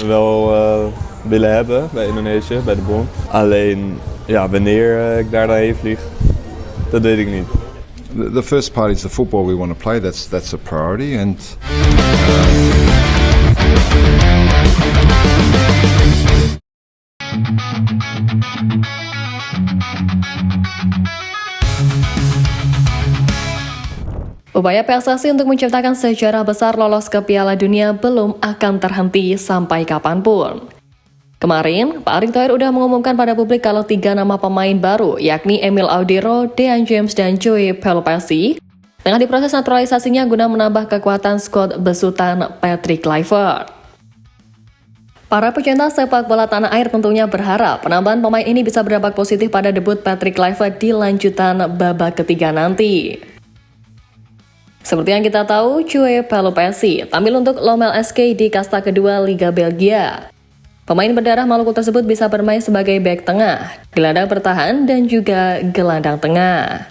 wel willen hebben bij Indonesië, bij de bond. Alleen, ja, wanneer ik daar dan heen vlieg, dat weet ik niet. The first part is the football we want to play. That's a priority, and Upaya PSSI untuk menciptakan sejarah besar lolos ke Piala Dunia belum akan terhenti sampai kapanpun. Kemarin, Pak Erick Thohir udah mengumumkan pada publik kalau 3 nama pemain baru, yakni Emil Audero, Dean James, dan Joey Pelopessi, tengah diproses naturalisasinya guna menambah kekuatan skuad besutan Patrick Kluivert. Para pecinta sepak bola tanah air tentunya berharap penambahan pemain ini bisa berdampak positif pada debut Patrick Kluivert di lanjutan babak ketiga nanti. Seperti yang kita tahu, Joey Pelopessi tampil untuk Lommel SK di kasta kedua Liga Belgia. Pemain berdarah Maluku tersebut bisa bermain sebagai bek tengah, gelandang bertahan, dan juga gelandang tengah.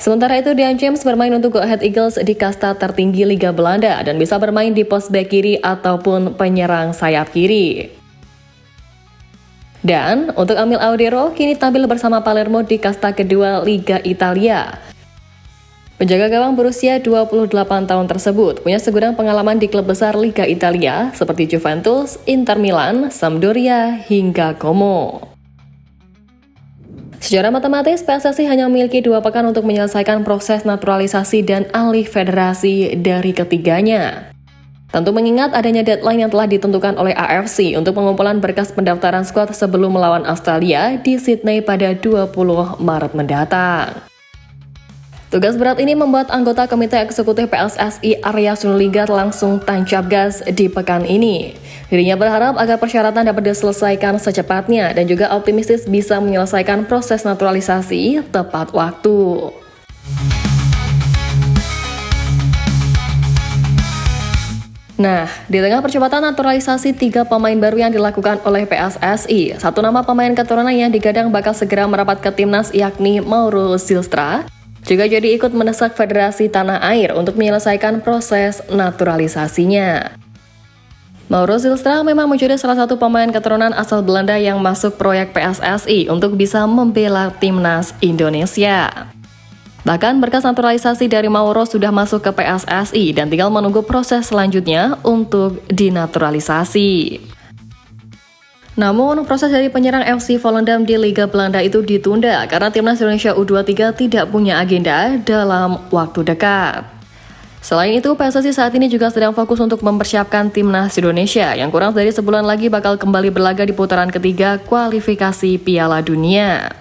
Sementara itu, Dean James bermain untuk Go Ahead Eagles di kasta tertinggi Liga Belanda dan bisa bermain di pos bek kiri ataupun penyerang sayap kiri. Dan untuk Emil Audero kini tampil bersama Palermo di kasta kedua Liga Italia. Penjaga gawang berusia 28 tahun tersebut punya segudang pengalaman di klub besar Liga Italia seperti Juventus, Inter Milan, Sampdoria, hingga Como. Secara matematis, PSSI hanya memiliki 2 pekan untuk menyelesaikan proses naturalisasi dan alih federasi dari ketiganya. Tentu mengingat adanya deadline yang telah ditentukan oleh AFC untuk pengumpulan berkas pendaftaran skuad sebelum melawan Australia di Sydney pada 20 Maret mendatang. Tugas berat ini membuat anggota Komite Eksekutif PSSI Arya Sinulinga langsung tancap gas di pekan ini. Dirinya berharap agar persyaratan dapat diselesaikan secepatnya dan juga optimistis bisa menyelesaikan proses naturalisasi tepat waktu. Nah, di tengah percepatan naturalisasi 3 pemain baru yang dilakukan oleh PSSI, 1 nama pemain keturunan yang digadang bakal segera merapat ke timnas yakni Mauro Zylstra, juga jadi ikut mendesak Federasi Tanah Air untuk menyelesaikan proses naturalisasinya. Mauro Zylstra memang menjadi salah satu pemain keturunan asal Belanda yang masuk proyek PSSI untuk bisa membela timnas Indonesia. Bahkan berkas naturalisasi dari Mauro sudah masuk ke PSSI dan tinggal menunggu proses selanjutnya untuk dinaturalisasi. Namun, proses dari penyerang FC Volendam di Liga Belanda itu ditunda karena timnas Indonesia U23 tidak punya agenda dalam waktu dekat. Selain itu, PSSI saat ini juga sedang fokus untuk mempersiapkan timnas Indonesia yang kurang dari sebulan lagi bakal kembali berlaga di putaran ketiga kualifikasi Piala Dunia.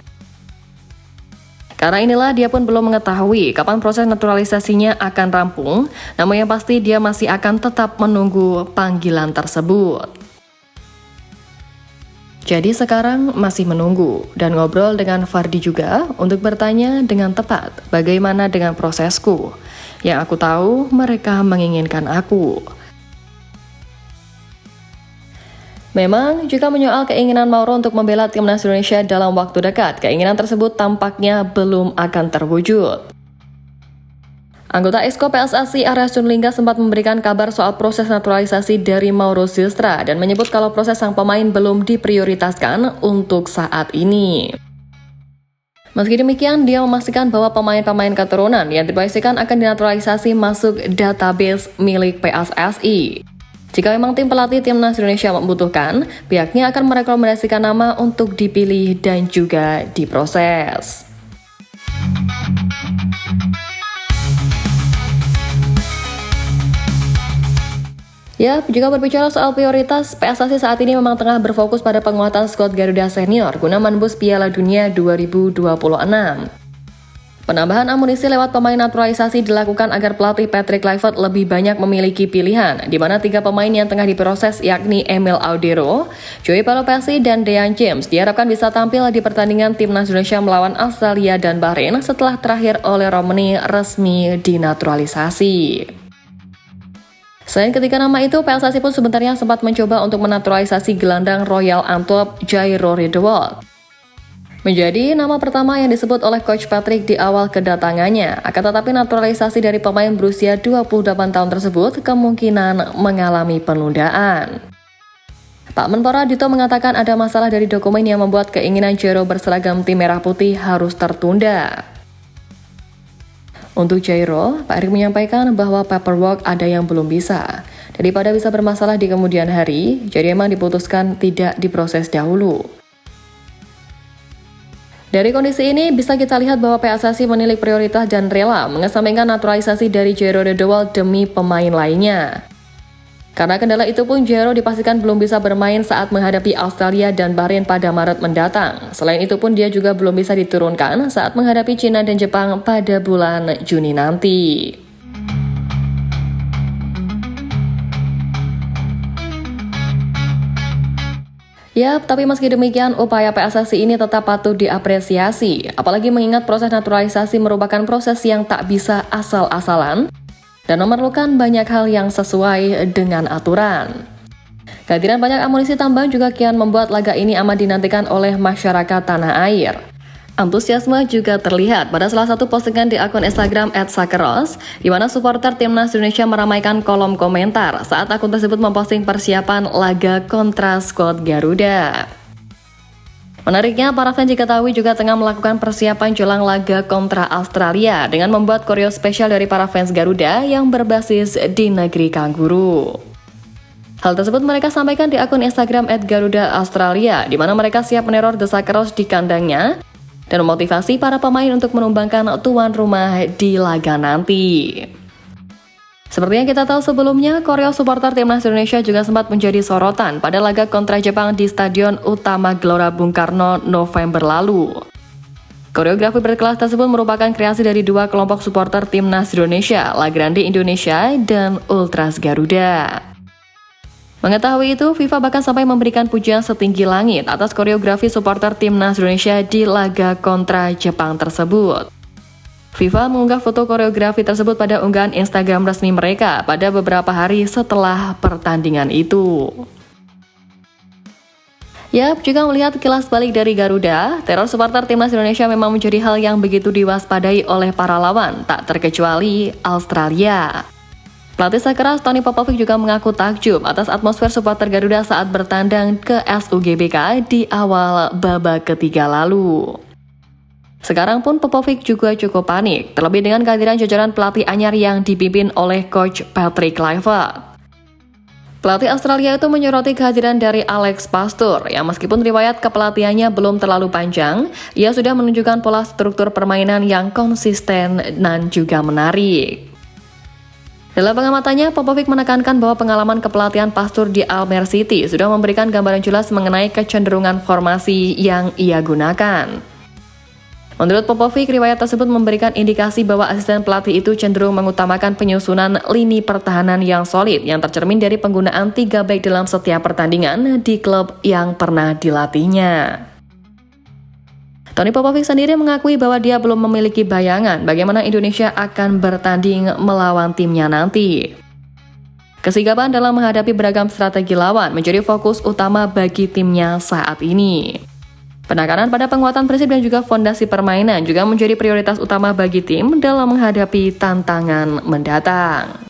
Karena inilah dia pun belum mengetahui kapan proses naturalisasinya akan rampung, namun yang pasti dia masih akan tetap menunggu panggilan tersebut. Jadi sekarang masih menunggu dan ngobrol dengan Fardi juga untuk bertanya dengan tepat bagaimana dengan prosesku. Yang aku tahu mereka menginginkan aku. Memang jika menyoal keinginan Mauro untuk membela timnas Indonesia dalam waktu dekat, keinginan tersebut tampaknya belum akan terwujud. Anggota Exco PSSI Arya Sinulinga sempat memberikan kabar soal proses naturalisasi dari Mauro Zylstra dan menyebut kalau proses sang pemain belum diprioritaskan untuk saat ini. Meski demikian, dia memastikan bahwa pemain-pemain keturunan yang dipastikan akan dinaturalisasi masuk database milik PSSI. Jika memang tim pelatih timnas Indonesia membutuhkan, pihaknya akan merekomendasikan nama untuk dipilih dan juga diproses. Ya, jika berbicara soal prioritas, PSSI saat ini memang tengah berfokus pada penguatan skuad Garuda Senior guna menembus Piala Dunia 2026. Penambahan amunisi lewat pemain naturalisasi dilakukan agar pelatih Patrick Kluivert lebih banyak memiliki pilihan, di mana 3 pemain yang tengah diproses yakni Emil Audero, Joey Pelopessi, dan Dean James diharapkan bisa tampil di pertandingan timnas Indonesia melawan Australia dan Bahrain setelah terakhir oleh Romani resmi dinaturalisasi. Selain ketiga nama itu, PSSI pun sebenarnya sempat mencoba untuk menaturalisasi gelandang Royal Antwerp Jairo Riedewald. Menjadi nama pertama yang disebut oleh Coach Patrick di awal kedatangannya. Akan tetapi naturalisasi dari pemain berusia 28 tahun tersebut kemungkinan mengalami penundaan. Pak Menpora Dito mengatakan ada masalah dari dokumen yang membuat keinginan Jairo berseragam tim merah putih harus tertunda. Untuk Jairo, Pak Erick menyampaikan bahwa paperwork ada yang belum bisa. Daripada bisa bermasalah di kemudian hari, jadi emang diputuskan tidak diproses dahulu. Dari kondisi ini, bisa kita lihat bahwa PSSI menilik prioritas dan rela mengesampingkan naturalisasi dari Jairo Redowald demi pemain lainnya. Karena kendala itu pun Jairo dipastikan belum bisa bermain saat menghadapi Australia dan Bahrain pada Maret mendatang. Selain itu pun dia juga belum bisa diturunkan saat menghadapi Cina dan Jepang pada bulan Juni nanti. Yap, tapi meski demikian, upaya PSSI ini tetap patut diapresiasi, apalagi mengingat proses naturalisasi merupakan proses yang tak bisa asal-asalan dan memerlukan banyak hal yang sesuai dengan aturan. Kehadiran banyak amunisi tambahan juga kian membuat laga ini amat dinantikan oleh masyarakat tanah air. Antusiasme juga terlihat pada salah satu postingan di akun Instagram @sakeros, di mana supporter timnas Indonesia meramaikan kolom komentar saat akun tersebut memposting persiapan laga kontra skuad Garuda. Menariknya, para fans diketahui juga tengah melakukan persiapan jelang laga kontra Australia dengan membuat koreo spesial dari para fans Garuda yang berbasis di negeri kanguru. Hal tersebut mereka sampaikan di akun Instagram @garuda_australia, di mana mereka siap meneror The Sakeros di kandangnya dan memotivasi para pemain untuk menumbangkan tuan rumah di laga nanti. Seperti yang kita tahu sebelumnya, koreo supporter timnas Indonesia juga sempat menjadi sorotan pada laga kontra Jepang di Stadion Utama Gelora Bung Karno November lalu. Koreografi berkelas tersebut merupakan kreasi dari dua kelompok supporter timnas Indonesia, La Grande Indonesia dan Ultras Garuda. Mengetahui itu, FIFA bahkan sampai memberikan pujian setinggi langit atas koreografi supporter timnas Indonesia di laga kontra Jepang tersebut. FIFA mengunggah foto koreografi tersebut pada unggahan Instagram resmi mereka pada beberapa hari setelah pertandingan itu. Yap, jika melihat kilas balik dari Garuda, teror supporter timnas Indonesia memang menjadi hal yang begitu diwaspadai oleh para lawan, tak terkecuali Australia. Pelatih sekeras Tony Popovic juga mengaku takjub atas atmosfer supporter Garuda saat bertandang ke SUGBK di awal babak ketiga lalu. Sekarang pun Popovic juga cukup panik, terlebih dengan kehadiran jajaran pelatih anyar yang dipimpin oleh Coach Patrick Kluivert. Pelatih Australia itu menyoroti kehadiran dari Alex Pastoor, yang meskipun riwayat kepelatihannya belum terlalu panjang, ia sudah menunjukkan pola struktur permainan yang konsisten dan juga menarik. Dalam pengamatannya, Popovic menekankan bahwa pengalaman kepelatihan Pastoor di Almere City sudah memberikan gambaran jelas mengenai kecenderungan formasi yang ia gunakan. Menurut Popovic, riwayat tersebut memberikan indikasi bahwa asisten pelatih itu cenderung mengutamakan penyusunan lini pertahanan yang solid yang tercermin dari penggunaan 3 back dalam setiap pertandingan di klub yang pernah dilatihnya. Tony Popovic sendiri mengakui bahwa dia belum memiliki bayangan bagaimana Indonesia akan bertanding melawan timnya nanti. Kesigapan dalam menghadapi beragam strategi lawan menjadi fokus utama bagi timnya saat ini. Penekanan pada penguatan prinsip dan juga fondasi permainan juga menjadi prioritas utama bagi tim dalam menghadapi tantangan mendatang.